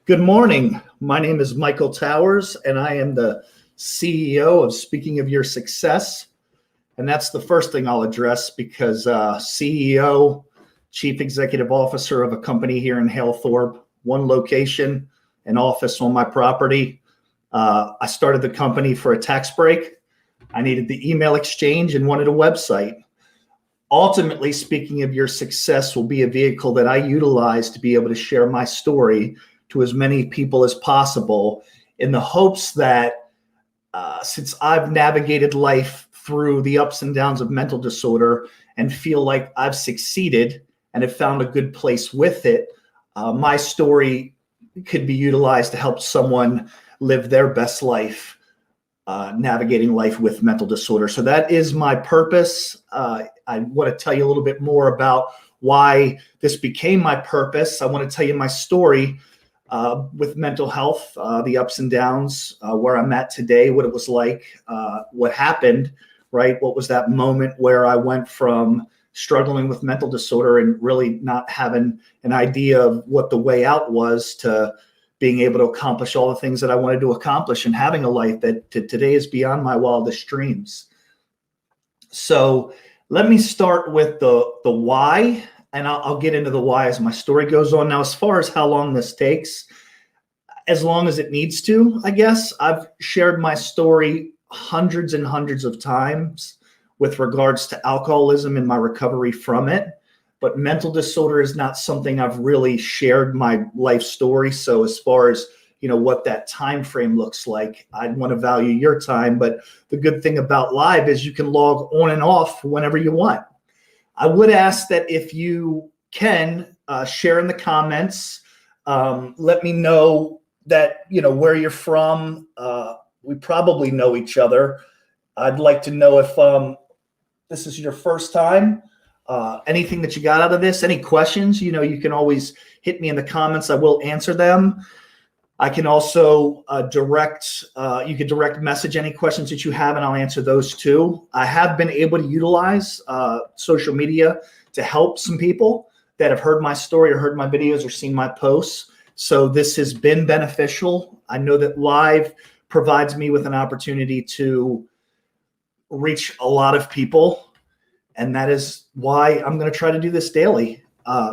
Good morning. My name is Michael Towers, and I am the CEO of Speaking of Your Success. And that's the first thing I'll address because CEO, Chief Executive Officer of a company here in Halethorpe, one location, an office on my property. I started the company for a tax break. I needed the email exchange and wanted a website. Ultimately, Speaking of Your Success will be a vehicle that I utilize to be able to share my story to as many people as possible, in the hopes that since I've navigated life through the ups and downs of mental disorder and feel like I've succeeded and have found a good place with it, my story could be utilized to help someone live their best life, navigating life with mental disorder. So that is my purpose. I want to tell you a little bit more about why this became my purpose. I want to tell you my story with mental health, the ups and downs, where I'm at today, what it was like, what happened, right? What was that moment where I went from struggling with mental disorder and really not having an idea of what the way out was to being able to accomplish all the things that I wanted to accomplish and having a life that today is beyond my wildest dreams. So let me start with the why. And I'll get into the why as my story goes on. Now, as far as how long this takes, as long as it needs to, I guess. I've shared my story hundreds and hundreds of times with regards to alcoholism and my recovery from it. But mental disorder is not something I've really shared my life story. So as far as what that time frame looks like, I'd want to value your time. But the good thing about live is you can log on and off whenever you want. I would ask that if you can share in the comments, let me know that, where you're from. We probably know each other. I'd like to know if this is your first time, anything that you got out of this, any questions, you can always hit me in the comments. I will answer them. I can also you can direct message any questions that you have, and I'll answer those too. I have been able to utilize social media to help some people that have heard my story or heard my videos or seen my posts. So this has been beneficial. I know that live provides me with an opportunity to reach a lot of people, and that is why I'm going to try to do this daily.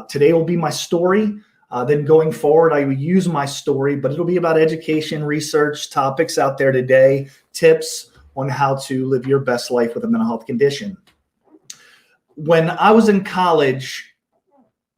Today will be my story. Then going forward, I will use my story, but it'll be about education, research, topics out there today, tips on how to live your best life with a mental health condition. When I was in college,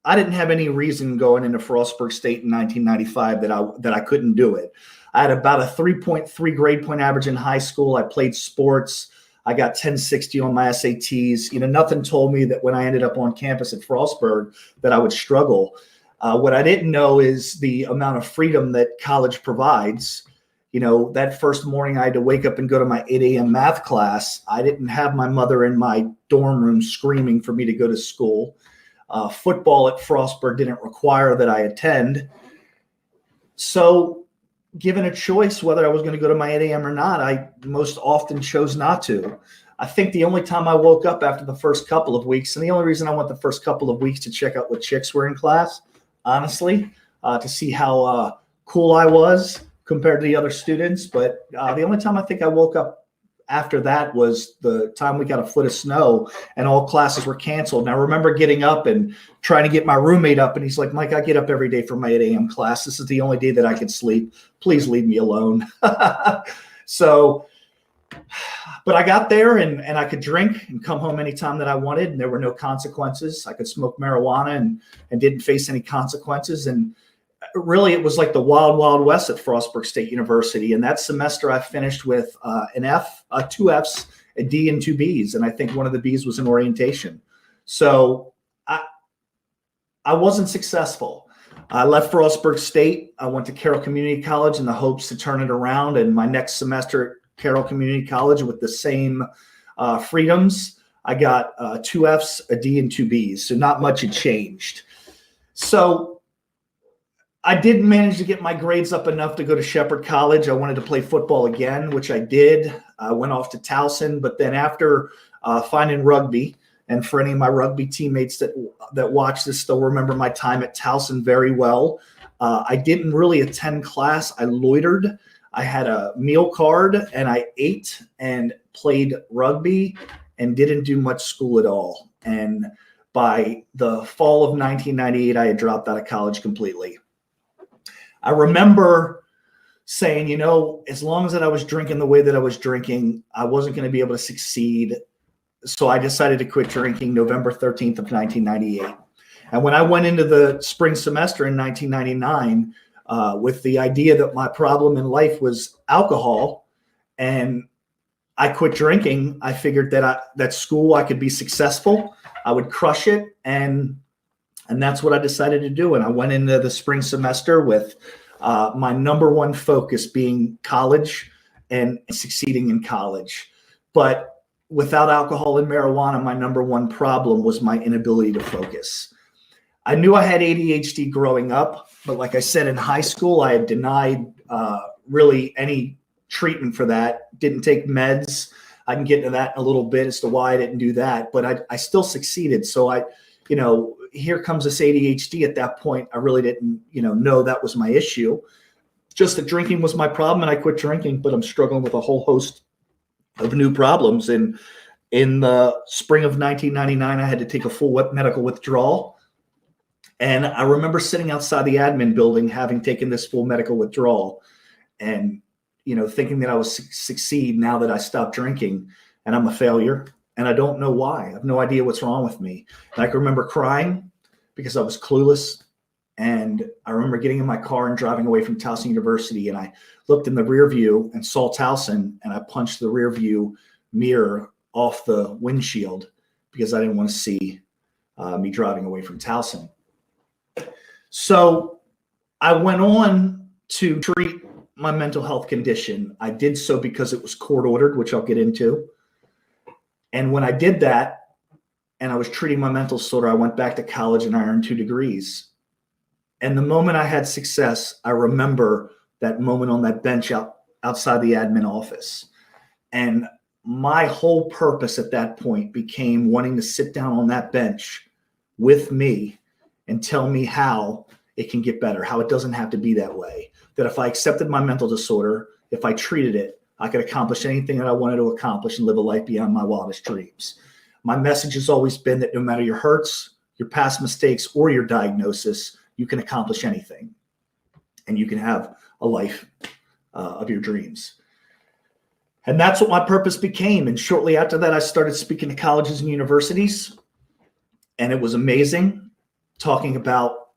I didn't have any reason going into Frostburg State in 1995 that I couldn't do it. I had about a 3.3 grade point average in high school. I played sports. I got 1060 on my SATs. Nothing told me that when I ended up on campus at Frostburg that I would struggle. What I didn't know is the amount of freedom that college provides. That first morning I had to wake up and go to my 8 a.m. math class. I didn't have my mother in my dorm room screaming for me to go to school. Football at Frostburg didn't require that I attend. So given a choice whether I was going to go to my 8 a.m. or not, I most often chose not to. I think the only time I woke up after the first couple of weeks, and the only reason I went the first couple of weeks to check out what chicks were in class, honestly, to see how cool I was compared to the other students. But the only time I think I woke up after that was the time we got a foot of snow and all classes were canceled. And I remember getting up and trying to get my roommate up. And he's like, Mike, I get up every day for my 8 a.m. class. This is the only day that I can sleep. Please leave me alone. So, but I got there and I could drink and come home anytime that I wanted. And there were no consequences. I could smoke marijuana and didn't face any consequences. And really, it was like the wild, wild west at Frostburg State University. And that semester I finished with an F, 2 Fs, a D, and 2 Bs. And I think one of the Bs was in orientation. So I wasn't successful. I left Frostburg State. I went to Carroll Community College in the hopes to turn it around. And my next semester at Carroll Community College with the same freedoms, I got 2 Fs, a D, and 2 Bs. So not much had changed. So I did manage to get my grades up enough to go to Shepherd College. I wanted to play football again, which I did. I went off to Towson, but then after finding rugby And for any of my rugby teammates that watch this still remember my time at Towson very well. I didn't really attend class. I loitered. I had a meal card and I ate and played rugby and didn't do much school at all. And by the fall of 1998, I had dropped out of college completely. I remember saying, you know, as long as I was drinking the way that I was drinking, I wasn't going to be able to succeed. So I decided to quit drinking November 13th of 1998. And when I went into the spring semester in 1999 with the idea that my problem in life was alcohol and I quit drinking, I figured that school I could be successful, I would crush it, and that's what I decided to do. And I went into the spring semester with my number one focus being college and succeeding in college. But without alcohol and marijuana, my number one problem was my inability to focus. I knew I had ADHD growing up, but like I said, in high school, I had denied really any treatment for that, didn't take meds. I can get into that in a little bit as to why I didn't do that, but I still succeeded. So here comes this ADHD. At that point, I really didn't, know that was my issue. Just that drinking was my problem and I quit drinking, but I'm struggling with a whole host of new problems. And in the spring of 1999, I had to take a full medical withdrawal. And I remember sitting outside the admin building, having taken this full medical withdrawal and, thinking that I would succeed now that I stopped drinking, and I'm a failure. And I don't know why. I have no idea what's wrong with me. And I can remember crying because I was clueless. And I remember getting in my car and driving away from Towson University. And I looked in the rear view and saw Towson, and I punched the rear view mirror off the windshield because I didn't want to see me driving away from Towson. So I went on to treat my mental health condition. I did so because it was court ordered, which I'll get into. And when I did that and I was treating my mental disorder, I went back to college and I earned 2 degrees. And the moment I had success, I remember that moment on that bench outside the admin office. And my whole purpose at that point became wanting to sit down on that bench with me and tell me how it can get better, how it doesn't have to be that way. That if I accepted my mental disorder, if I treated it, I could accomplish anything that I wanted to accomplish and live a life beyond my wildest dreams. My message has always been that no matter your hurts, your past mistakes, or your diagnosis, you can accomplish anything. And you can have a life of your dreams. And that's what my purpose became. And shortly after that, I started speaking to colleges and universities. And it was amazing talking about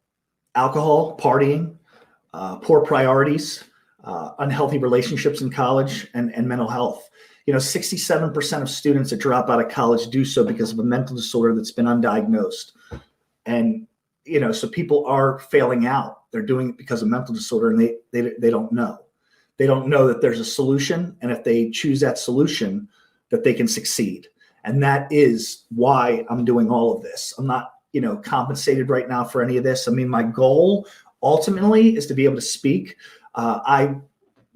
alcohol, partying, poor priorities, unhealthy relationships in college, and mental health. 67% of students that drop out of college do so because of a mental disorder that's been undiagnosed. And, so people are failing out. They're doing it because of mental disorder, and they don't know. They don't know that there's a solution, and if they choose that solution, that they can succeed. And that is why I'm doing all of this. I'm not, compensated right now for any of this. I mean, my goal ultimately is to be able to speak. I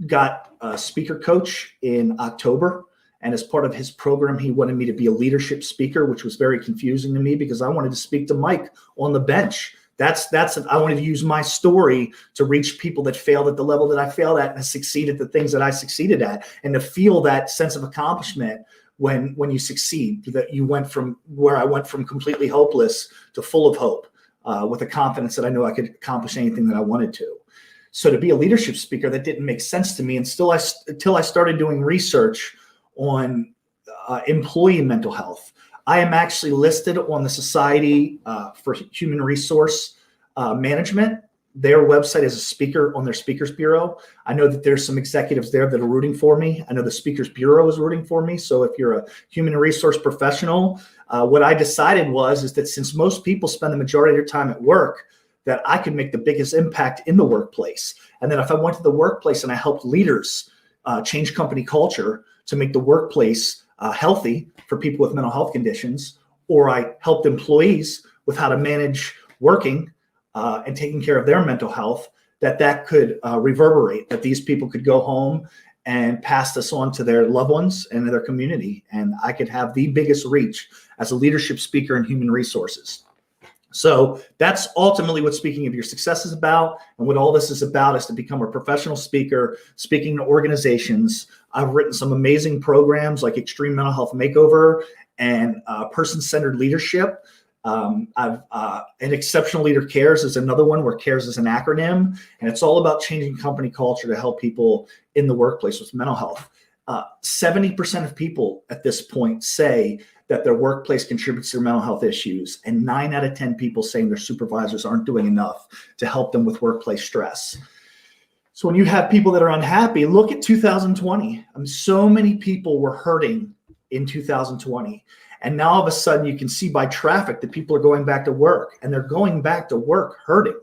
got a speaker coach in October, and as part of his program, he wanted me to be a leadership speaker, which was very confusing to me because I wanted to speak to Mike on the bench. I wanted to use my story to reach people that failed at the level that I failed at and succeeded at the things that I succeeded at, and to feel that sense of accomplishment when you succeed, that you went from where I went from completely hopeless to full of hope, with the confidence that I knew I could accomplish anything that I wanted to. So to be a leadership speaker, that didn't make sense to me until I started doing research on employee mental health. I am actually listed on the Society for Human Resource Management. Their website is a speaker on their Speakers Bureau. I know that there's some executives there that are rooting for me. I know the Speakers Bureau is rooting for me. So if you're a human resource professional, what I decided is that since most people spend the majority of their time at work, that I could make the biggest impact in the workplace. And then if I went to the workplace and I helped leaders change company culture to make the workplace healthy for people with mental health conditions, or I helped employees with how to manage working and taking care of their mental health, that could reverberate, that these people could go home and pass this on to their loved ones and their community. And I could have the biggest reach as a leadership speaker in human resources. So that's ultimately what Speaking of Your Success is about. And what all this is about is to become a professional speaker, speaking to organizations. I've written some amazing programs like Extreme Mental Health Makeover and Person-Centered Leadership. An Exceptional Leader Cares is another one, where CARES is an acronym, and it's all about changing company culture to help people in the workplace with mental health. 70% of people at this point say that their workplace contributes to their mental health issues, and 9 out of 10 people saying their supervisors aren't doing enough to help them with workplace stress. So when you have people that are unhappy, look at 2020. So many people were hurting in 2020. And now all of a sudden you can see by traffic that people are going back to work, and they're going back to work hurting.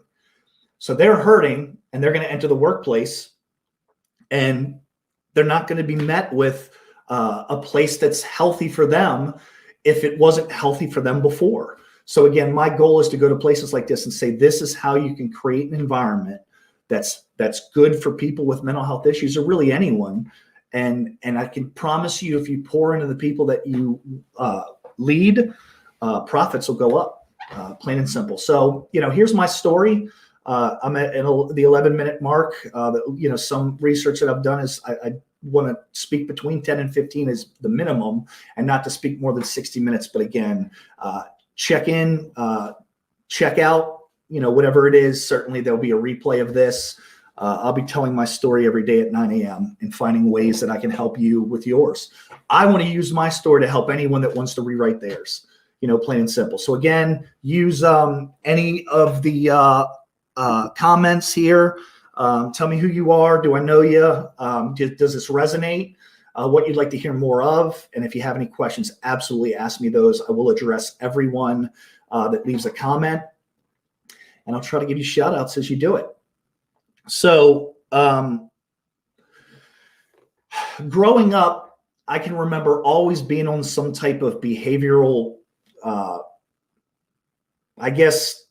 So they're hurting, and they're going to enter the workplace, and they're not going to be met with a place that's healthy for them if it wasn't healthy for them before. So again, my goal is to go to places like this and say, this is how you can create an environment that's good for people with mental health issues, or really anyone. And I can promise you, if you pour into the people that you lead, profits will go up, plain and simple. So, here's my story. I'm at the 11-minute mark. Some research that I've done is I want to speak between 10 and 15 is the minimum, and not to speak more than 60 minutes. But again, check in, check out, whatever it is. Certainly there'll be a replay of this. I'll be telling my story every day at 9 a.m. and finding ways that I can help you with yours. I want to use my story to help anyone that wants to rewrite theirs, plain and simple. So again, use any of the comments here. Tell me who you are. Do I know you? Does this resonate? What you'd like to hear more of? And if you have any questions, absolutely ask me those. I will address everyone that leaves a comment, and I'll try to give you shout outs as you do it. So growing up, I can remember always being on some type of behavioral,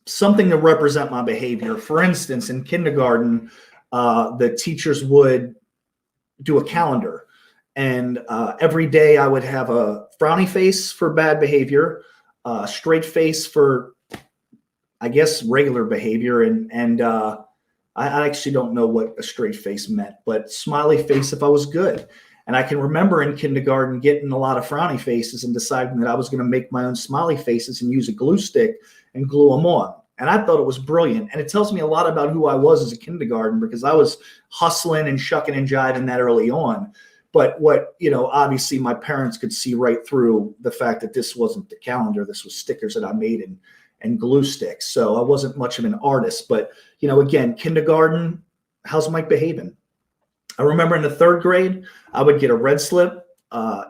something to represent my behavior. For instance, in kindergarten, the teachers would do a calendar, and every day I would have a frowny face for bad behavior, a straight face for, regular behavior, and I actually don't know what a straight face meant, but smiley face if I was good. And I can remember in kindergarten getting a lot of frowny faces and deciding that I was going to make my own smiley faces and use a glue stick and glue them on. And I thought it was brilliant. And it tells me a lot about who I was as a kindergarten, because I was hustling and shucking and jiving that early on. But obviously my parents could see right through the fact that this wasn't the calendar. This was stickers that I made and glue sticks. So I wasn't much of an artist. But, again, kindergarten, how's Mike behaving? I remember in the 3rd grade, I would get a red slip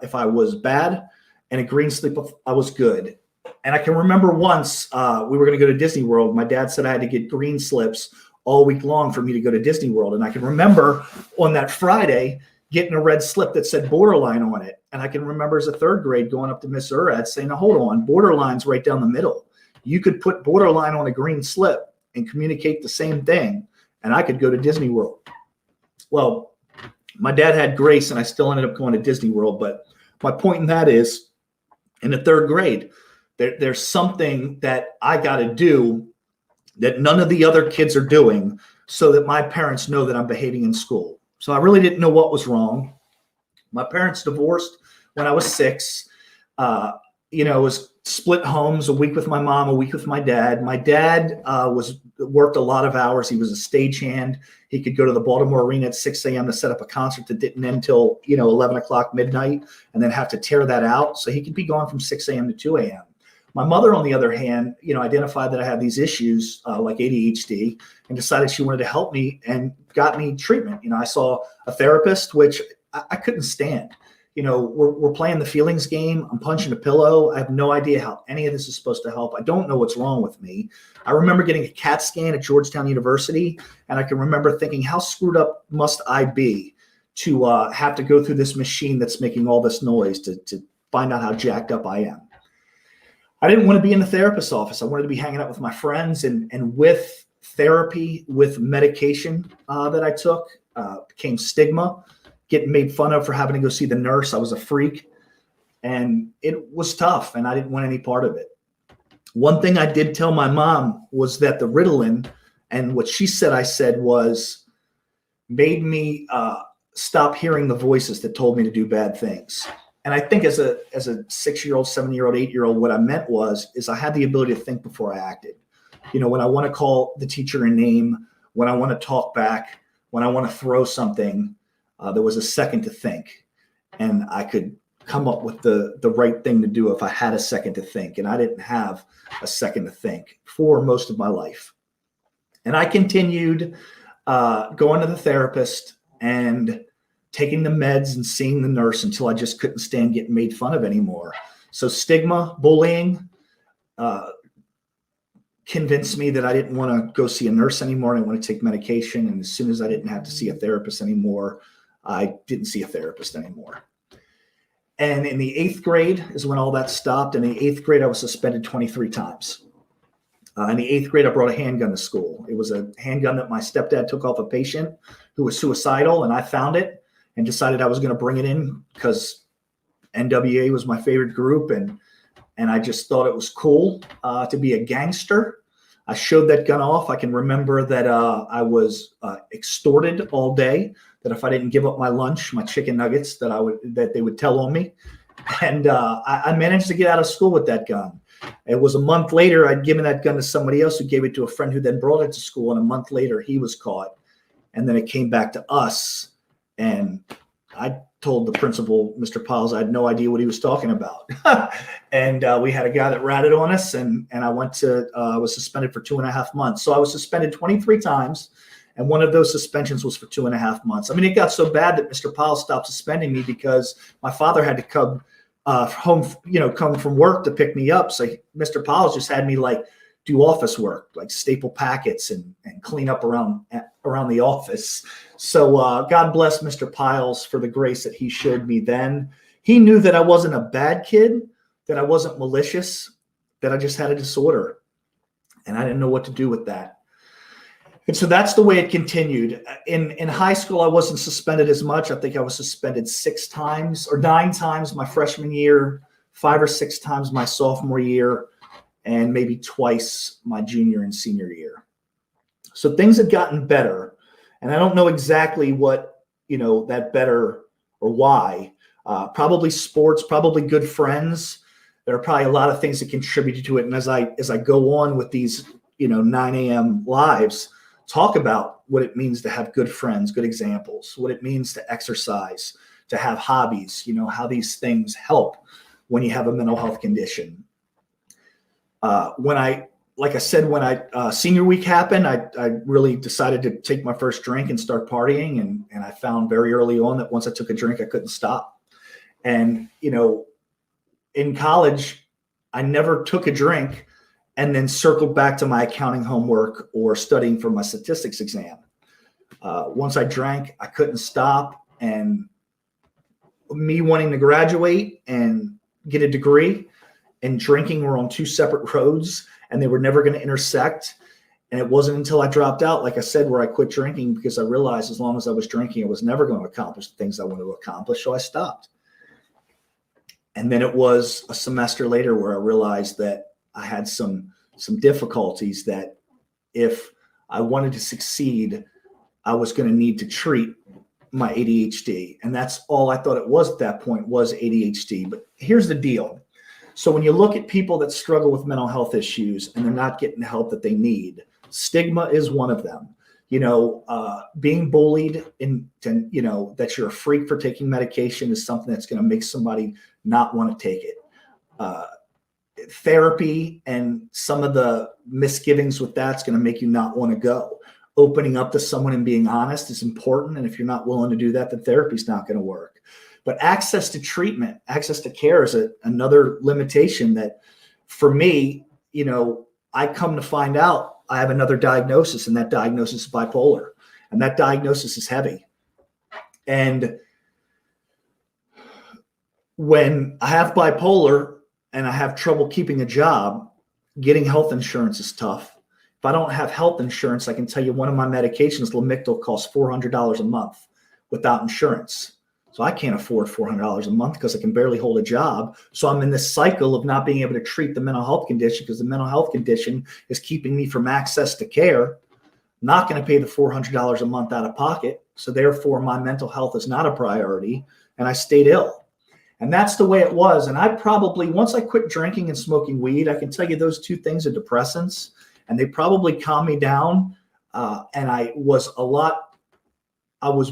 if I was bad, and a green slip if I was good. And I can remember once we were going to go to Disney World. My dad said I had to get green slips all week long for me to go to Disney World. And I can remember on that Friday getting a red slip that said borderline on it. And I can remember as a 3rd grade going up to Miss Urad saying, "Now, hold on, borderline's right down the middle. You could put borderline on a green slip and communicate the same thing, and I could go to Disney World." Well, my dad had grace, and I still ended up going to Disney World. But my point in that is, in the 3rd grade, there's something that I got to do that none of the other kids are doing, so that my parents know that I'm behaving in school. So I really didn't know what was wrong. My parents divorced when I was 6. It was split homes, a week with my mom, a week with my dad. My dad worked a lot of hours. He was a stagehand. He could go to the Baltimore Arena at 6 a.m. to set up a concert that didn't end till 11 o'clock midnight, and then have to tear that out. So he could be gone from 6 a.m. to 2 a.m. My mother, on the other hand, identified that I had these issues like ADHD, and decided she wanted to help me and got me treatment. I saw a therapist, which I couldn't stand. We're playing the feelings game. I'm punching a pillow. I have no idea how any of this is supposed to help. I don't know what's wrong with me. I remember getting a CAT scan at Georgetown University, and I can remember thinking, how screwed up must I be to have to go through this machine that's making all this noise to find out how jacked up I am. I didn't want to be in the therapist's office. I wanted to be hanging out with my friends, and with therapy, with medication that I took, became stigma. getting made fun of for having to go see the nurse. I was a freak, and it was tough, and I didn't want any part of it. One thing I did tell my mom was that the Ritalin, and what she said I said was, made me stop hearing the voices that told me to do bad things. And I think as a 6-year-old, 7-year-old, 8-year-old, what I meant is I had the ability to think before I acted. You know, when I want to call the teacher a name, when I want to talk back, when I want to throw something, there was a second to think, and I could come up with the right thing to do if I had a second to think. And I didn't have a second to think for most of my life. And I continued going to the therapist and taking the meds and seeing the nurse until I just couldn't stand getting made fun of anymore. So stigma, bullying, convinced me that I didn't want to go see a nurse anymore. I didn't want to take medication. And as soon as I didn't have to see a therapist anymore, I didn't see a therapist anymore. And in the 8th grade is when all that stopped. In the 8th grade, I was suspended 23 times. In the 8th grade, I brought a handgun to school. It was a handgun that my stepdad took off a patient who was suicidal, and I found it and decided I was going to bring it in because NWA was my favorite group, and I just thought it was cool to be a gangster. I showed that gun off. I can remember that I was extorted all day, that if I didn't give up my lunch, my chicken nuggets, that they would tell on me. And I managed to get out of school with that gun. It was a month later, I'd given that gun to somebody else who gave it to a friend who then brought it to school. And a month later, he was caught. And then it came back to us. And I told the principal, Mr. Piles, I had no idea what he was talking about. And we had a guy that ratted on us, and I was suspended for 2.5 months. So I was suspended 23 times, and one of those suspensions was for 2.5 months. I mean, it got so bad that Mr. Piles stopped suspending me because my father had to come home, come from work to pick me up. So Mr. Piles just had me do office work, like staple packets and clean up around the office. So God bless Mr. Piles for the grace that he showed me then. He knew that I wasn't a bad kid, that I wasn't malicious, that I just had a disorder. And I didn't know what to do with that. And so that's the way it continued. In high school, I wasn't suspended as much. I think I was suspended 6 times or 9 times my freshman year, 5 or 6 times my sophomore year, and maybe twice my junior and senior year. So things had gotten better. And I don't know exactly what, that better or why. Probably sports, probably good friends. There are probably a lot of things that contributed to it. And as I go on with these, 9 a.m. lives, talk about what it means to have good friends, good examples, what it means to exercise, to have hobbies, how these things help when you have a mental health condition. When senior week happened, I really decided to take my first drink and start partying. And I found very early on that once I took a drink, I couldn't stop. And, in college, I never took a drink and then circled back to my accounting homework or studying for my statistics exam. Once I drank, I couldn't stop. And me wanting to graduate and get a degree and drinking were on 2 separate roads, and they were never going to intersect. And it wasn't until I dropped out, like I said, where I quit drinking, because I realized as long as I was drinking, I was never going to accomplish the things I wanted to accomplish. So I stopped. And then it was a semester later where I realized that I had some difficulties, that if I wanted to succeed, I was going to need to treat my ADHD. And that's all I thought it was at that point, was ADHD. But here's the deal. So when you look at people that struggle with mental health issues and they're not getting the help that they need, stigma is one of them. Being bullied that you're a freak for taking medication is something that's going to make somebody not want to take it. Therapy and some of the misgivings with that's going to make you not want to go. Opening up to someone and being honest is important. And if you're not willing to do that, the therapy's not going to work. But access to treatment, access to care is another limitation that, for me, I come to find out I have another diagnosis, and that diagnosis is bipolar, and that diagnosis is heavy. And when I have bipolar and I have trouble keeping a job, getting health insurance is tough. If I don't have health insurance, I can tell you one of my medications, Lamictal, costs $400 a month without insurance. So I can't afford $400 a month because I can barely hold a job. So I'm in this cycle of not being able to treat the mental health condition because the mental health condition is keeping me from access to care. Not going to pay the $400 a month out of pocket. So therefore, my mental health is not a priority, and I stayed ill. And that's the way it was. And I probably, once I quit drinking and smoking weed, I can tell you those two things are depressants, and they probably calmed me down. And I was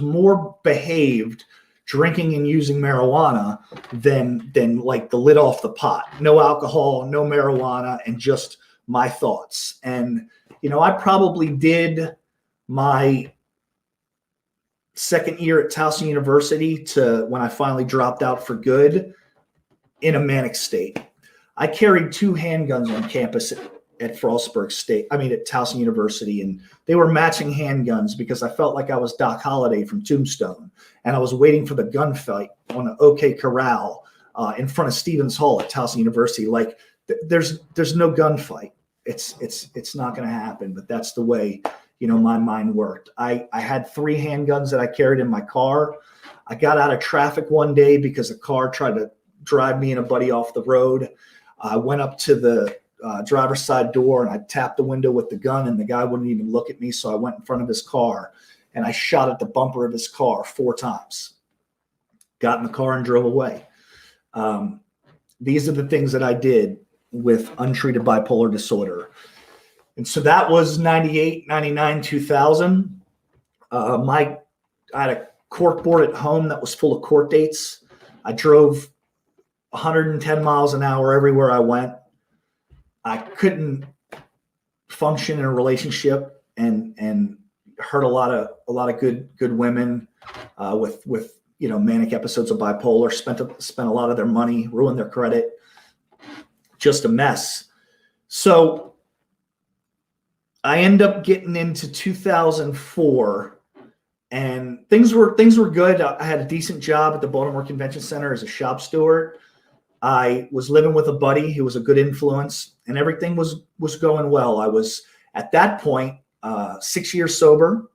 more behaved drinking and using marijuana than like the lid off the pot. No alcohol, no marijuana, and just my thoughts. And, I probably did my second year at Towson University to when I finally dropped out for good in a manic state. I carried 2 handguns on campus at Frostburg State, at Towson University, and they were matching handguns because I felt like I was Doc Holliday from Tombstone, and I was waiting for the gunfight on an OK Corral in front of Stevens Hall at Towson University. Like there's no gunfight. It's not going to happen, but that's the way, my mind worked. I had 3 handguns that I carried in my car. I got out of traffic one day because a car tried to drive me and a buddy off the road. I went up to the driver's side door and I tapped the window with the gun, and the guy wouldn't even look at me. So I went in front of his car and I shot at the bumper of his car 4 times, got in the car and drove away. These are the things that I did with untreated bipolar disorder. And so that was 98, 99, 2000. I had a cork board at home that was full of court dates. I drove 110 miles an hour everywhere I went. I couldn't function in a relationship and hurt a lot of good women with manic episodes of bipolar. Spent a lot of their money, ruined their credit. Just a mess. So I end up getting into 2004, and things were good. I had a decent job at the Baltimore Convention Center as a shop steward. I was living with a buddy who was a good influence, and everything was going well. I was at that point 6 years sober,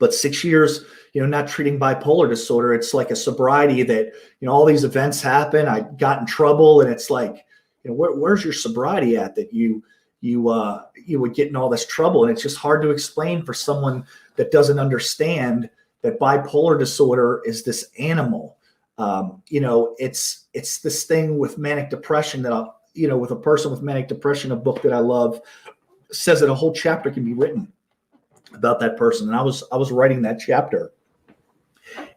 but 6 years, not treating bipolar disorder. It's like a sobriety that, all these events happen. I got in trouble, and it's like, where's your sobriety at that you would get in all this trouble? And it's just hard to explain for someone that doesn't understand that bipolar disorder is this animal. It's this thing with manic depression that with a person with manic depression, a book that I love says that a whole chapter can be written about that person. And I was writing that chapter.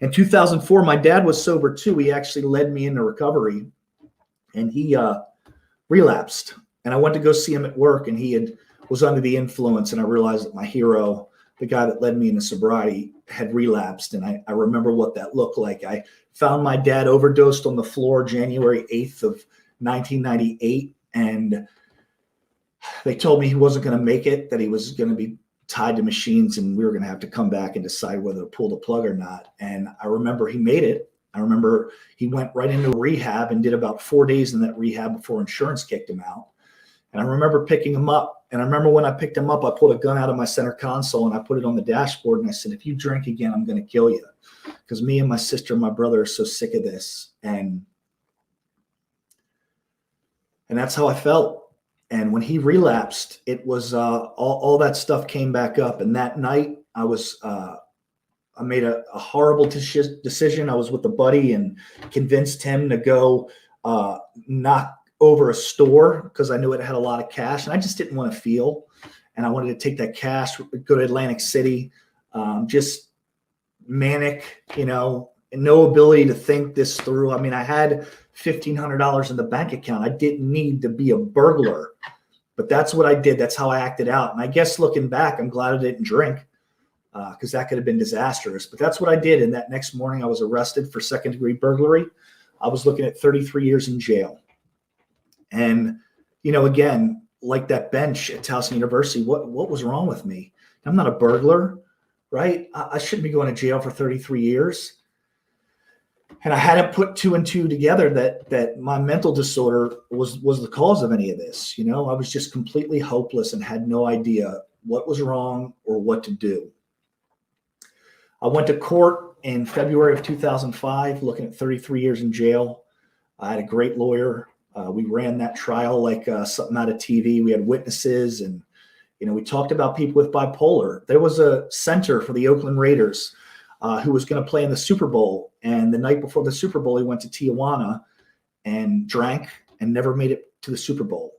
In 2004, my dad was sober too. He actually led me into recovery, and he relapsed. And I went to go see him at work, and he was under the influence. And I realized that my hero, the guy that led me into sobriety, had relapsed. And I remember what that looked like. I found my dad overdosed on the floor January 8th of 1998. And they told me he wasn't going to make it, that he was going to be tied to machines, and we were going to have to come back and decide whether to pull the plug or not. And I remember he made it. I remember he went right into rehab and did about 4 days in that rehab before insurance kicked him out. And I remember picking him up. And I remember when I picked him up, I pulled a gun out of my center console and I put it on the dashboard. And I said, if you drink again, I'm going to kill you. Because me and my sister and my brother are so sick of this. And that's how I felt. And when he relapsed, it was all that stuff came back up. And that night I made a horrible decision. I was with a buddy and convinced him to go knock over a store because I knew it had a lot of cash, and I just didn't want to feel. And I wanted to take that cash, go to Atlantic City, just manic, and no ability to think this through. I had $1,500 in the bank account. I didn't need to be a burglar, but that's what I did. That's how I acted out. And I guess looking back, I'm glad I didn't drink because that could have been disastrous. But that's what I did. And that next morning, I was arrested for second-degree burglary. I was looking at 33 years in jail. And, again, like that bench at Towson University, what was wrong with me? I'm not a burglar, right? I shouldn't be going to jail for 33 years. And I hadn't put 2 and 2 together that my mental disorder was the cause of any of this. I was just completely hopeless and had no idea what was wrong or what to do. I went to court in February of 2005, looking at 33 years in jail. I had a great lawyer. We ran that trial like something out of TV. We had witnesses, and we talked about people with bipolar. There was a center for the Oakland Raiders who was going to play in the Super Bowl, and the night before the Super Bowl, he went to Tijuana and drank and never made it to the Super Bowl.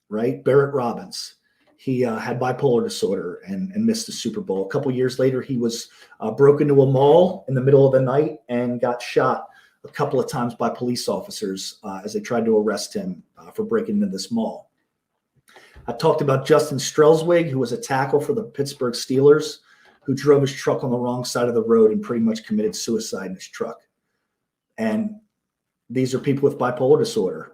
Right, Barrett Robbins. He had bipolar disorder and missed the Super Bowl. A couple years later, he was broke into a mall in the middle of the night and got shot a couple of times by police officers as they tried to arrest him for breaking into this mall. I talked about Justin Strelswig, who was a tackle for the Pittsburgh Steelers, who drove his truck on the wrong side of the road and pretty much committed suicide in his truck. And these are people with bipolar disorder.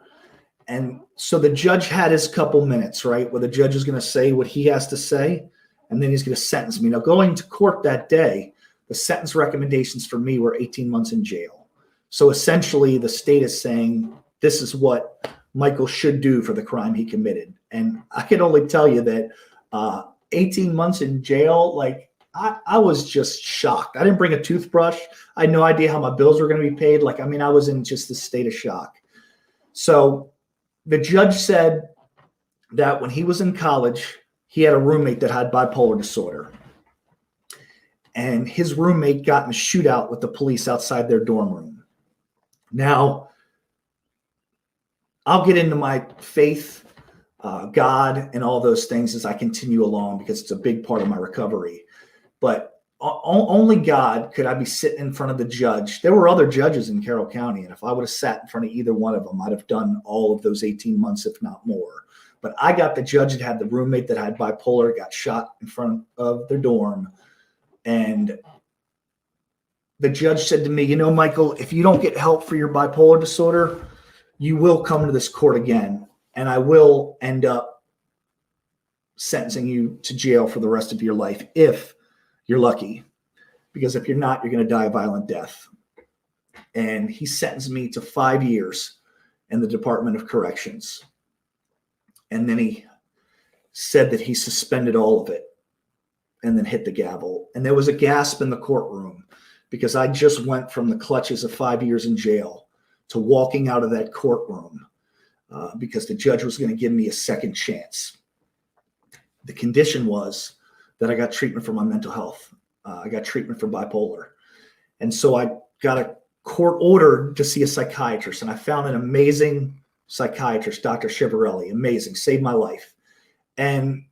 And so the judge had his couple minutes, right, where the judge is going to say what he has to say, and then he's going to sentence me. Now, going to court that day, the sentence recommendations for me were 18 months in jail. So essentially, the state is saying this is what Michael should do for the crime he committed. And I can only tell you that 18 months in jail, like I was just shocked. I didn't bring a toothbrush. I had no idea how my bills were going to be paid. I was in just this state of shock. So the judge said that when he was in college, he had a roommate that had bipolar disorder. And his roommate got in a shootout with the police outside their dorm room. Now, I'll get into my faith, God, and all those things as I continue along because it's a big part of my recovery. But only God could I be sitting in front of the judge. There were other judges in Carroll County, and if I would have sat in front of either one of them, I'd have done all of those 18 months, if not more. But I got the judge that had the roommate that had bipolar, got shot in front of their dorm. And the judge said to me, Michael, if you don't get help for your bipolar disorder, you will come to this court again, and I will end up sentencing you to jail for the rest of your life if you're lucky, because if you're not, you're going to die a violent death. And he sentenced me to 5 years in the Department of Corrections. And then he said that he suspended all of it and then hit the gavel. And there was a gasp in the courtroom because I just went from the clutches of 5 years in jail to walking out of that courtroom because the judge was going to give me a second chance. The condition was that I got treatment for my mental health. I got treatment for bipolar. And so I got a court order to see a psychiatrist, and I found an amazing psychiatrist, Dr. Chiavarelli, amazing, saved my life. And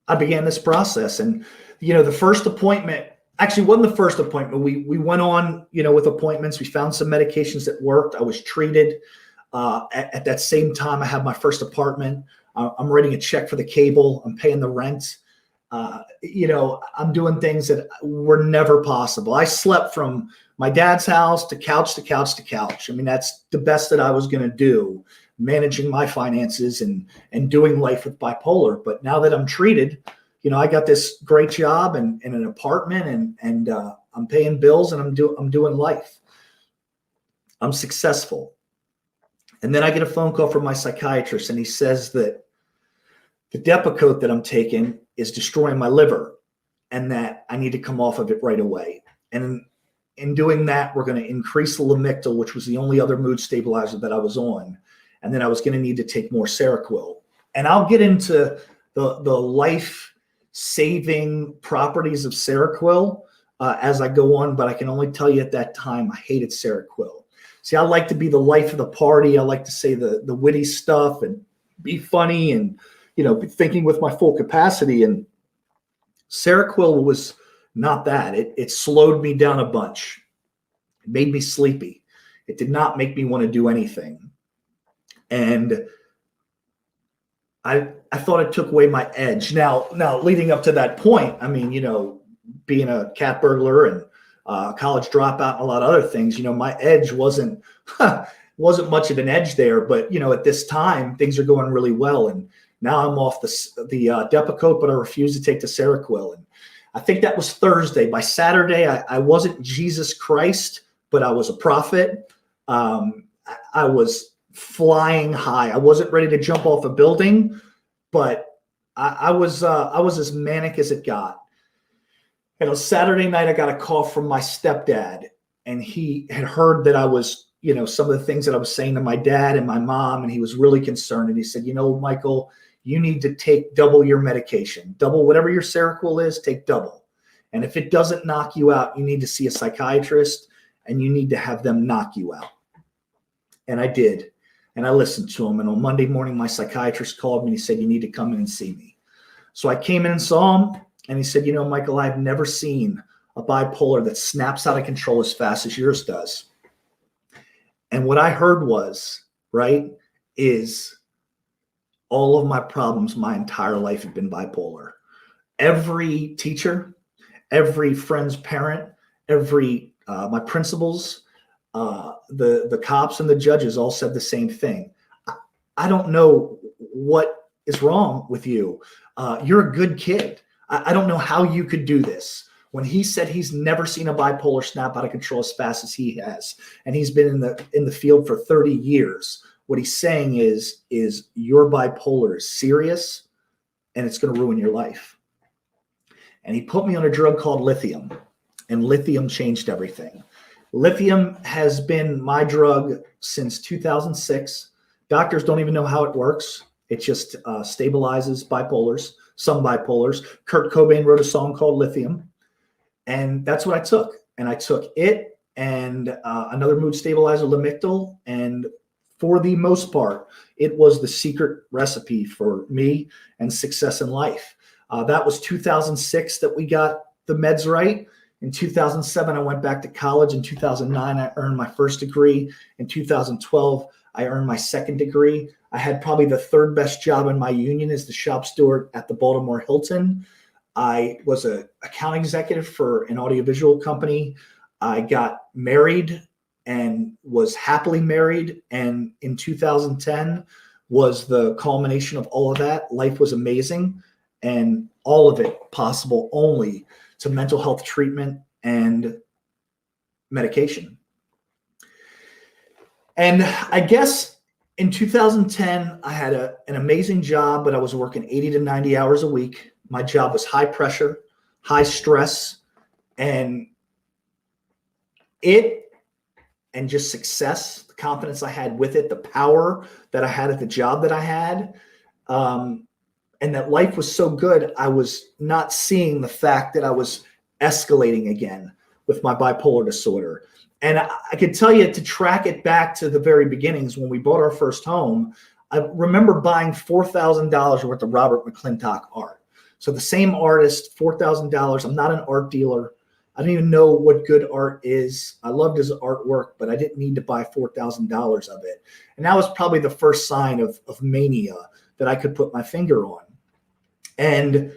I began this process. And, the first appointment, actually wasn't the first appointment. We went on, with appointments. We found some medications that worked. I was treated. At that same time, I had my first apartment. I'm writing a check for the cable. I'm paying the rent. I'm doing things that were never possible. I slept from my dad's house to couch to couch to couch. I mean, that's the best that I was going to do, managing my finances and doing life with bipolar. But now that I'm treated, I got this great job and an apartment and I'm paying bills and I'm doing life. I'm successful. And then I get a phone call from my psychiatrist, and he says that the Depakote that I'm taking is destroying my liver and that I need to come off of it right away. And in doing that, we're going to increase the Lamictal, which was the only other mood stabilizer that I was on. And then I was going to need to take more Seroquel. And I'll get into the life-saving properties of Seroquel as I go on, but I can only tell you at that time I hated Seroquel. See, I like to be the life of the party. I like to say the witty stuff and be funny and thinking with my full capacity. And Seroquel was not that. It slowed me down a bunch. It made me sleepy. It did not make me want to do anything. And I thought it took away my edge. Now leading up to that point, I mean, being a cat burglar and college dropout and a lot of other things, my edge wasn't much of an edge there. But, at this time, things are going really well. And now I'm off the Depakote, but I refuse to take the Seroquel. And I think that was Thursday. By Saturday, I wasn't Jesus Christ, but I was a prophet. I was flying high. I wasn't ready to jump off a building, but I was as manic as it got. And on Saturday night, I got a call from my stepdad, and he had heard that I was, some of the things that I was saying to my dad and my mom, and he was really concerned. And he said, Michael, you need to take double your medication, double whatever your Seroquel is, take double. And if it doesn't knock you out, you need to see a psychiatrist and you need to have them knock you out. And I did. And I listened to him. And on Monday morning, my psychiatrist called me and he said, you need to come in and see me. So I came in and saw him. And he said, Michael, I've never seen a bipolar that snaps out of control as fast as yours does. And what I heard was, is all of my problems my entire life have been bipolar. Every teacher, every friend's parent, every my principals, the cops and the judges all said the same thing. I don't know what is wrong with you. You're a good kid. I don't know how you could do this. When he said he's never seen a bipolar snap out of control as fast as he has, and he's been in the field for 30 years, what he's saying is your bipolar is serious and it's going to ruin your life. And he put me on a drug called lithium, and lithium changed everything. Lithium has been my drug since 2006. Doctors don't even know how it works. It just stabilizes bipolars, some bipolars. Kurt Cobain wrote a song called Lithium, and that's what I took. And I took it and another mood stabilizer, Lamictal, and for the most part, it was the secret recipe for me and success in life. That was 2006 that we got the meds right. In 2007, I went back to college. In 2009, I earned my first degree. In 2012, I earned my second degree. I had probably the third best job in my union as the shop steward at the Baltimore Hilton. I was an account executive for an audiovisual company. I got married and was happily married. And in 2010 was the culmination of all of that. Life was amazing, and all of it possible only to mental health treatment and medication. And I guess in 2010, I had an amazing job, but I was working 80 to 90 hours a week. My job was high pressure, high stress, and just success, the confidence I had with it, the power that I had at the job that I had, and that life was so good, I was not seeing the fact that I was escalating again with my bipolar disorder. And I could tell you, to track it back to the very beginnings when we bought our first home, I remember buying $4,000 worth of Robert McClintock art. So the same artist, $4,000. I'm not an art dealer. I don't even know what good art is. I loved his artwork, but I didn't need to buy $4,000 of it. And that was probably the first sign of mania that I could put my finger on. And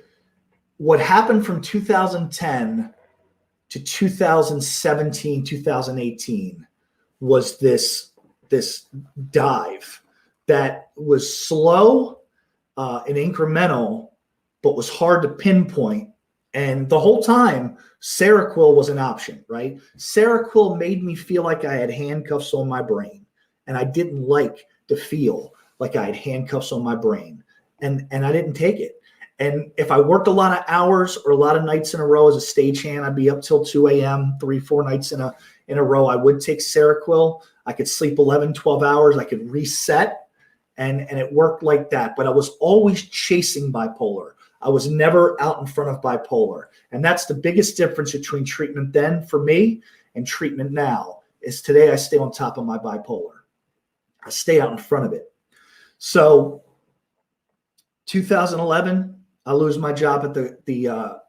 what happened from 2010 to 2017, 2018 was this dive that was slow and incremental, but was hard to pinpoint. And the whole time, Seroquel was an option, right? Seroquel made me feel like I had handcuffs on my brain, and I didn't like to feel like I had handcuffs on my brain, and I didn't take it. And if I worked a lot of hours or a lot of nights in a row as a stagehand, I'd be up till 2 a.m., 3-4 nights in a row. I would take Seroquel. I could sleep 11, 12 hours. I could reset, and it worked like that. But I was always chasing bipolar. I was never out in front of bipolar. And that's the biggest difference between treatment then for me and treatment now, is today I stay on top of my bipolar. I stay out in front of it. So 2011, I lose my job at the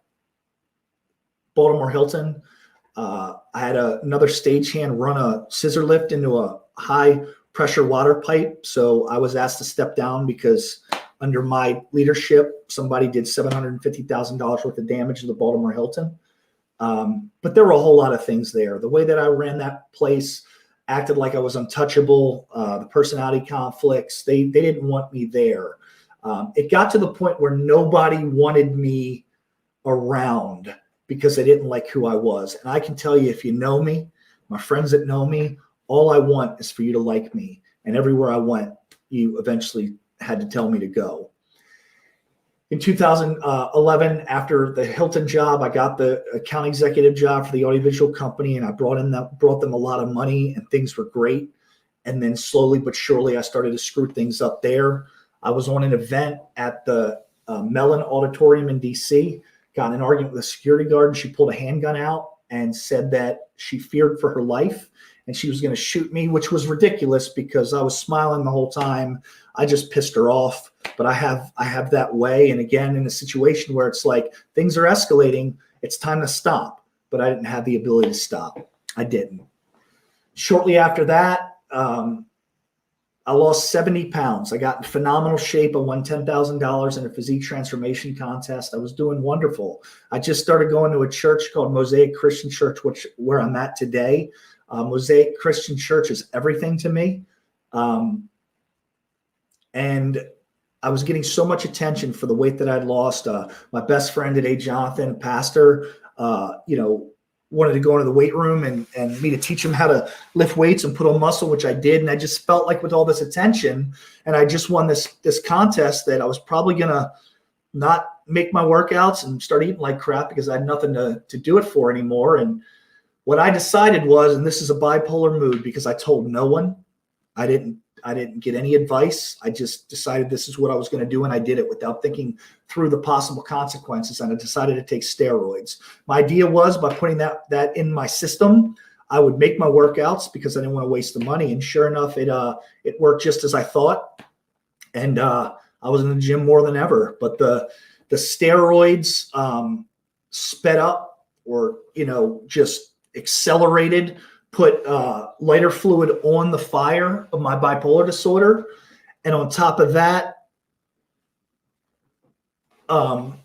Baltimore Hilton. I had another stagehand run a scissor lift into a high pressure water pipe. So I was asked to step down because under my leadership, somebody did $750,000 worth of damage to the Baltimore Hilton. But there were a whole lot of things there. The way that I ran that place, acted like I was untouchable. The personality conflicts, they didn't want me there. It got to the point where nobody wanted me around because they didn't like who I was. And I can tell you, if you know me, my friends that know me, all I want is for you to like me. And everywhere I went, you eventually had to tell me to go. In 2011, after the Hilton job, I got the account executive job for the audiovisual company, and I brought them a lot of money, and things were great. And then slowly but surely, I started to screw things up there. I was on an event at the Mellon Auditorium in DC, got in an argument with a security guard, and she pulled a handgun out and said that she feared for her life and she was going to shoot me, which was ridiculous because I was smiling the whole time. I just pissed her off, but I have that way. And again, in a situation where it's like things are escalating, it's time to stop, but I didn't have the ability to stop. I didn't. Shortly after that, I lost 70 pounds. I got in phenomenal shape. I won $10,000 in a physique transformation contest. I was doing wonderful. I just started going to a church called Mosaic Christian Church, where I'm at today. Mosaic Christian Church is everything to me. And I was getting so much attention for the weight that I'd lost. My best friend today, Jonathan, pastor, wanted to go into the weight room and me to teach him how to lift weights and put on muscle, which I did. And I just felt like with all this attention, and I just won this contest, that I was probably going to not make my workouts and start eating like crap because I had nothing to do it for anymore. And what I decided was, and this is a bipolar mood, because I told no one, I didn't get any advice. I just decided this is what I was going to do, and I did it without thinking through the possible consequences, and I decided to take steroids. My idea was, by putting that in my system, I would make my workouts because I didn't want to waste the money. And sure enough, it worked just as I thought, and I was in the gym more than ever. But the steroids sped up, or just accelerated, put lighter fluid on the fire of my bipolar disorder. And on top of that, I'm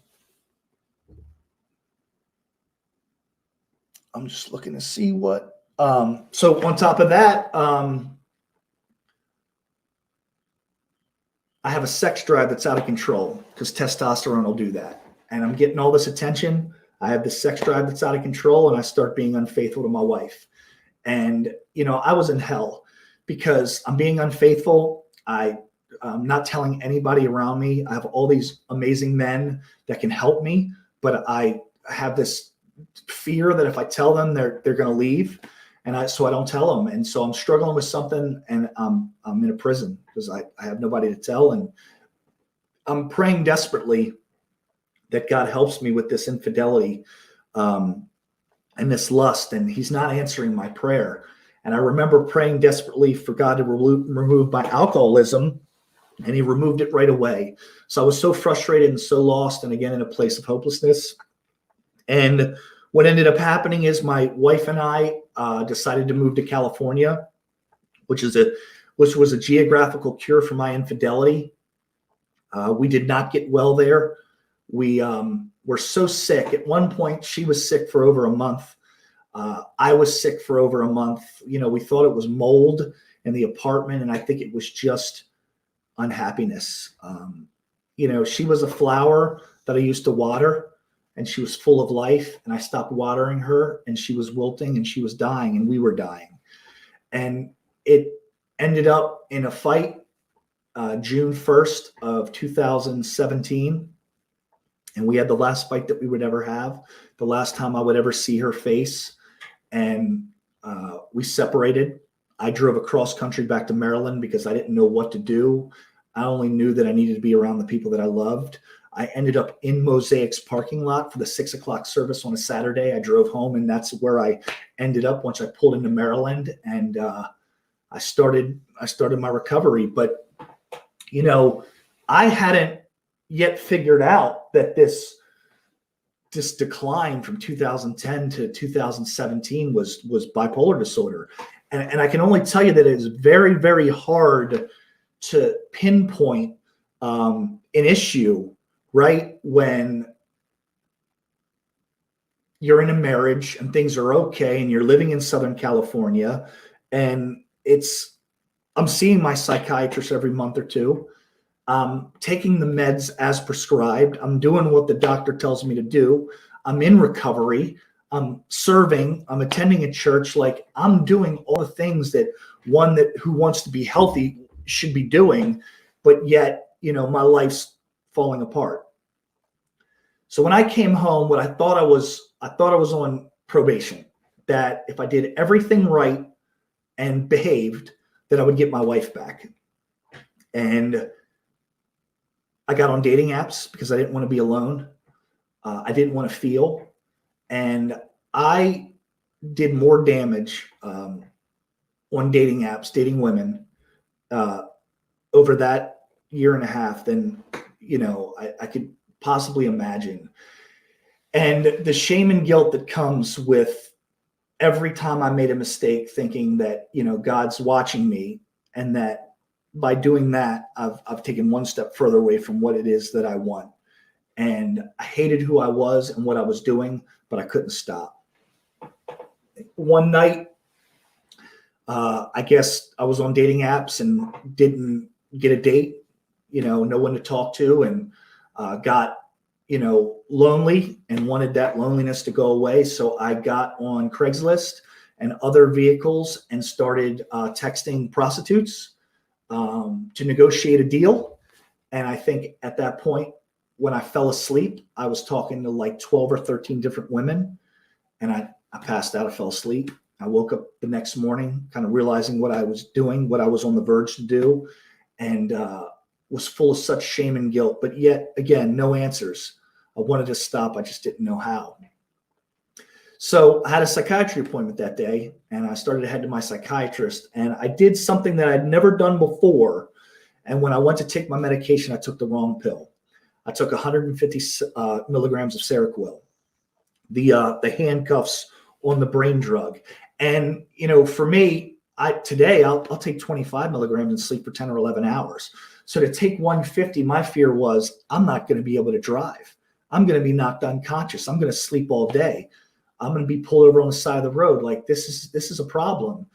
just looking to see what, so on top of that, I have a sex drive that's out of control, because testosterone will do that. And I'm getting all this attention. I have this sex drive that's out of control, and I start being unfaithful to my wife. And, I was in hell because I'm being unfaithful. I'm not telling anybody around me. I have all these amazing men that can help me, but I have this fear that if I tell them, they're going to leave. And so I don't tell them. And so I'm struggling with something, and I'm in a prison because I have nobody to tell. And I'm praying desperately that God helps me with this infidelity, and this lust, and he's not answering my prayer. And I remember praying desperately for God to remove my alcoholism, and he removed it right away. So I was so frustrated and so lost, and again in a place of hopelessness. And what ended up happening is my wife and I decided to move to California, which was a geographical cure for my infidelity. We did not get well there. We were so sick. At one point, she was sick for over a month. I was sick for over a month. We thought it was mold in the apartment, and I think it was just unhappiness. She was a flower that I used to water, and she was full of life, and I stopped watering her, and she was wilting, and she was dying, and we were dying. And it ended up in a fight June 1st of 2017. And we had the last fight that we would ever have, the last time I would ever see her face. And we separated. I drove across country back to Maryland because I didn't know what to do. I only knew that I needed to be around the people that I loved. I ended up in Mosaic's parking lot for the 6 o'clock service on a Saturday. I drove home, and that's where I ended up once I pulled into Maryland, and I started my recovery. But I hadn't yet figured out that this decline from 2010 to 2017 was bipolar disorder. And I can only tell you that it is very, very hard to pinpoint an issue right when you're in a marriage and things are okay and you're living in Southern California. And I'm seeing my psychiatrist every month or two. Taking the meds as prescribed. I'm doing what the doctor tells me to do. I'm in recovery. I'm serving. I'm attending a church. Like, I'm doing all the things that one who wants to be healthy should be doing. But yet, my life's falling apart. So when I came home, what I thought I was on probation, that if I did everything right and behaved, that I would get my wife back. And I got on dating apps because I didn't want to be alone. I didn't want to feel. And I did more damage on dating apps, dating women, over that year and a half than, I could possibly imagine. And the shame and guilt that comes with every time I made a mistake, thinking that, God's watching me, and that by doing that, I've taken one step further away from what it is that I want. And I hated who I was and what I was doing, but I couldn't stop. One night, I guess I was on dating apps and didn't get a date, no one to talk to, and got, lonely and wanted that loneliness to go away. So I got on Craigslist and other vehicles and started texting prostitutes to negotiate a deal. And I think at that point, when I fell asleep, I was talking to like 12 or 13 different women, and I passed out. I fell asleep. I woke up the next morning, kind of realizing what I was doing, what I was on the verge to do, and was full of such shame and guilt. But yet again, no answers. I wanted to stop. I just didn't know how. So I had a psychiatry appointment that day, and I started to head to my psychiatrist, and I did something that I'd never done before. And when I went to take my medication, I took the wrong pill. I took 150 milligrams of Seroquel, the handcuffs on the brain drug. And, for me, today I'll take 25 milligrams and sleep for 10 or 11 hours. So to take 150, my fear was I'm not going to be able to drive. I'm going to be knocked unconscious. I'm going to sleep all day. I'm going to be pulled over on the side of the road. Like this is a problem.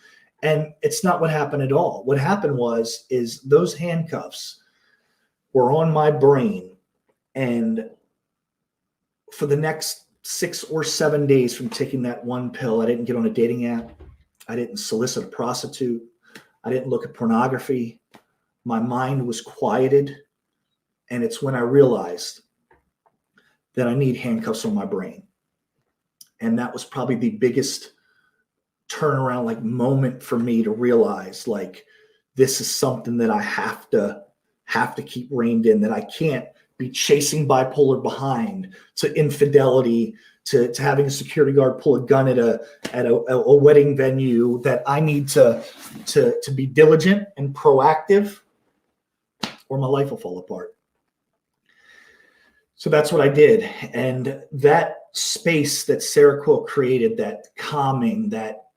And it's not what happened at all. What happened is those handcuffs were on my brain. And for the next 6 or 7 days from taking that one pill, I didn't get on a dating app. I didn't solicit a prostitute. I didn't look at pornography. My mind was quieted. And it's when I realized that I need handcuffs on my brain. And that was probably the biggest turnaround moment for me to realize this is something that I have to keep reined in, that I can't be chasing bipolar behind to infidelity, to having a security guard pull a gun at a wedding venue, that I need to be diligent and proactive or my life will fall apart. So that's what I did. And that space that Seroquel created, that calming,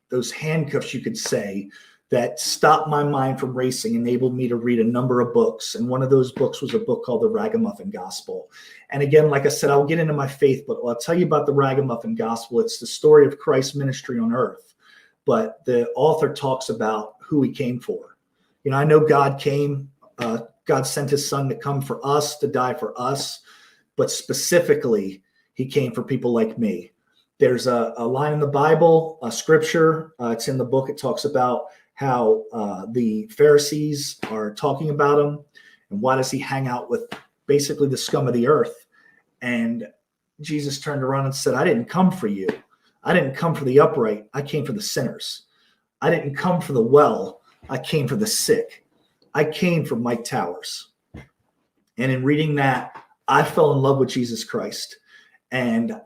those handcuffs, you could say, that stopped my mind from racing, enabled me to read a number of books. And one of those books was a book called The Ragamuffin Gospel. And again, like I said, I'll get into my faith, but I'll tell you about the Ragamuffin Gospel. It's the story of Christ's ministry on earth. But the author talks about who he came for. I know God came, God sent his son to come for us, to die for us. But specifically, he came for people like me. There's a line in the Bible, a scripture, it's in the book. It talks about how the Pharisees are talking about him, and why does he hang out with basically the scum of the earth? And Jesus turned around and said, I didn't come for you. I didn't come for the upright. I came for the sinners. I didn't come for the well. I came for the sick. I came for Mike Towers. And in reading that, I fell in love with Jesus Christ. And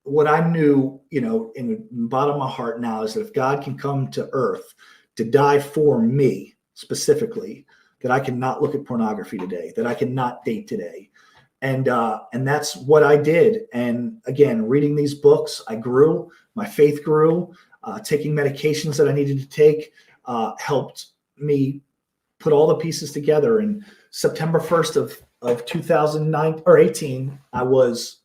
what I knew, in the bottom of my heart now, is that if God can come to earth to die for me specifically, that I cannot look at pornography today, that I cannot date today. And that's what I did. And again, reading these books, I grew, my faith grew, taking medications that I needed to take helped me put all the pieces together. And September 1st of 2009 or 18, I was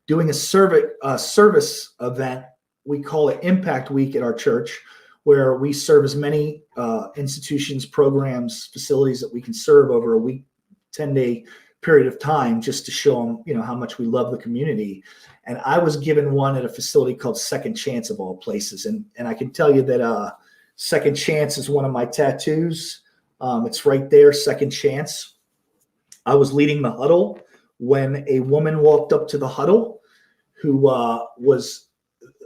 doing a service event. We call it Impact Week at our church, where we serve as many institutions, programs, facilities that we can serve over a week, 10-day period of time, just to show them, how much we love the community. And I was given one at a facility called Second Chance, of all places. And I can tell you that Second Chance is one of my tattoos. It's right there, Second Chance. I was leading the huddle when a woman walked up to the huddle who was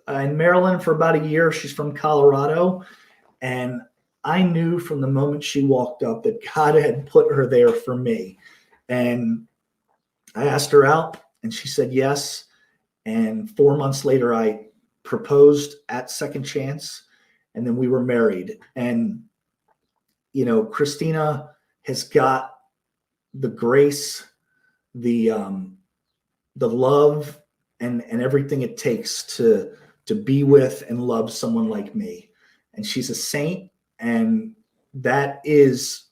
in Maryland for about a year. She's from Colorado. And I knew from the moment she walked up that God had put her there for me. And I asked her out, and she said yes. And 4 months later, I proposed at second chance, and then we were married. And, you know, Christina has got the grace, the love, and everything it takes to be with and love someone like me. And she's a saint, and that is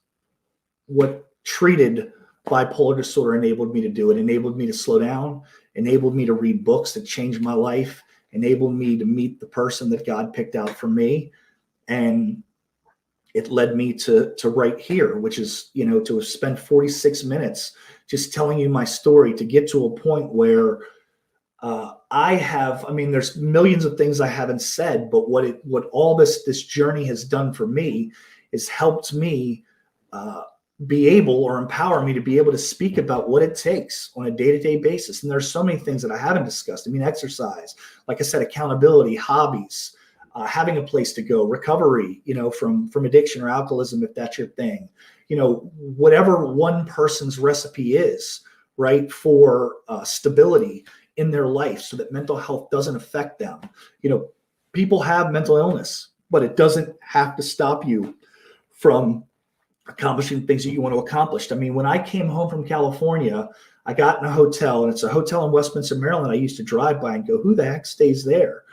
what treated bipolar disorder enabled me to do. It enabled me to slow down, enabled me to read books that changed my life, enabled me to meet the person that God picked out for me. And it led me to right here, which is, you know, to spend 46 minutes just telling you my story, to get to a point where there's millions of things I haven't said, but what all this journey has done for me is helped me be able, or empower me to be able to speak about what it takes on a day-to-day basis. And there's so many things that I haven't discussed. I mean, exercise, like I said, accountability, hobbies, having a place to go, recovery, you know, from addiction or alcoholism, if that's your thing, you know, whatever one person's recipe is, right, for stability in their life so that mental health doesn't affect them. You know, people have mental illness, but it doesn't have to stop you from accomplishing things that you want to accomplish. I mean, when I came home from California, I got in a hotel, and it's a hotel in Westminster, Maryland. I used to drive by and go, who the heck stays there?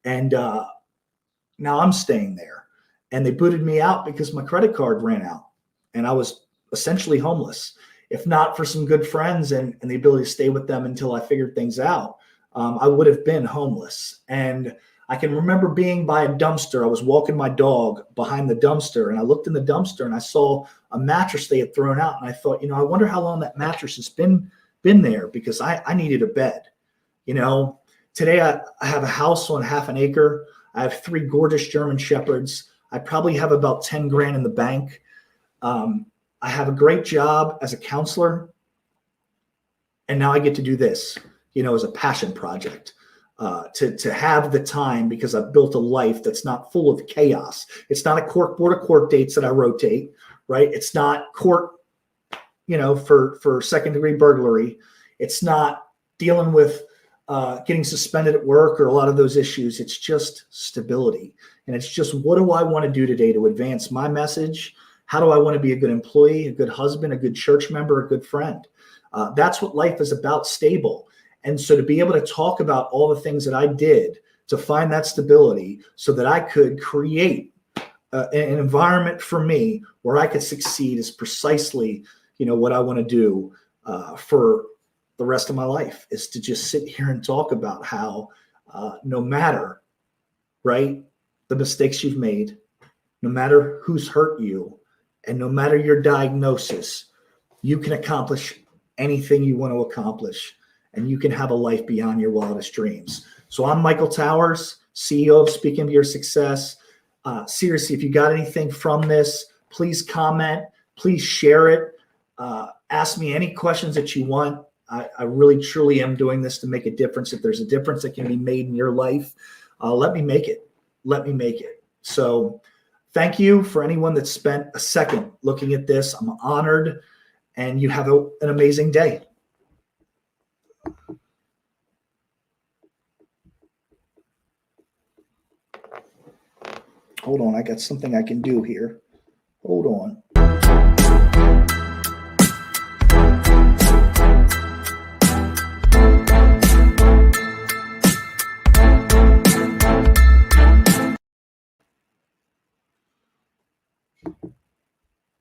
And now I'm staying there. And they booted me out because my credit card ran out, and I was essentially homeless. If not for some good friends and the ability to stay with them until I figured things out, I would have been homeless. And I can remember being by a dumpster. I was walking my dog behind the dumpster, and I looked in the dumpster and I saw a mattress they had thrown out. And I thought, you know, I wonder how long that mattress has been there, because I needed a bed. You know, today I have a house on half an acre. I have 3 gorgeous German Shepherds. I probably have about 10 grand in the bank. I have a great job as a counselor. And now I get to do this, you know, as a passion project, to have the time, because I've built a life that's not full of chaos. It's not a board of court dates that I rotate, right? It's not court, you know, for second degree burglary. It's not dealing with getting suspended at work or a lot of those issues. It's just stability. And it's just, what do I want to do today to advance my message? How do I want to be a good employee, a good husband, a good church member, a good friend? That's what life is about, stable. And so to be able to talk about all the things that I did to find that stability so that I could create an environment for me where I could succeed is precisely, you know, what I want to do for the rest of my life, is to just sit here and talk about how no matter, right, the mistakes you've made, no matter who's hurt you, and no matter your diagnosis, you can accomplish anything you want to accomplish, and you can have a life beyond your wildest dreams. So I'm Michael Towers, CEO of Speaking of Your Success. Seriously, if you got anything from this, please comment, please share it. Ask me any questions that you want. I really, truly am doing this to make a difference. If there's a difference that can be made in your life, let me make it. Let me make it. So thank you for anyone that spent a second looking at this. I'm honored, and you have an amazing day. Hold on, I got something I can do here. Hold on.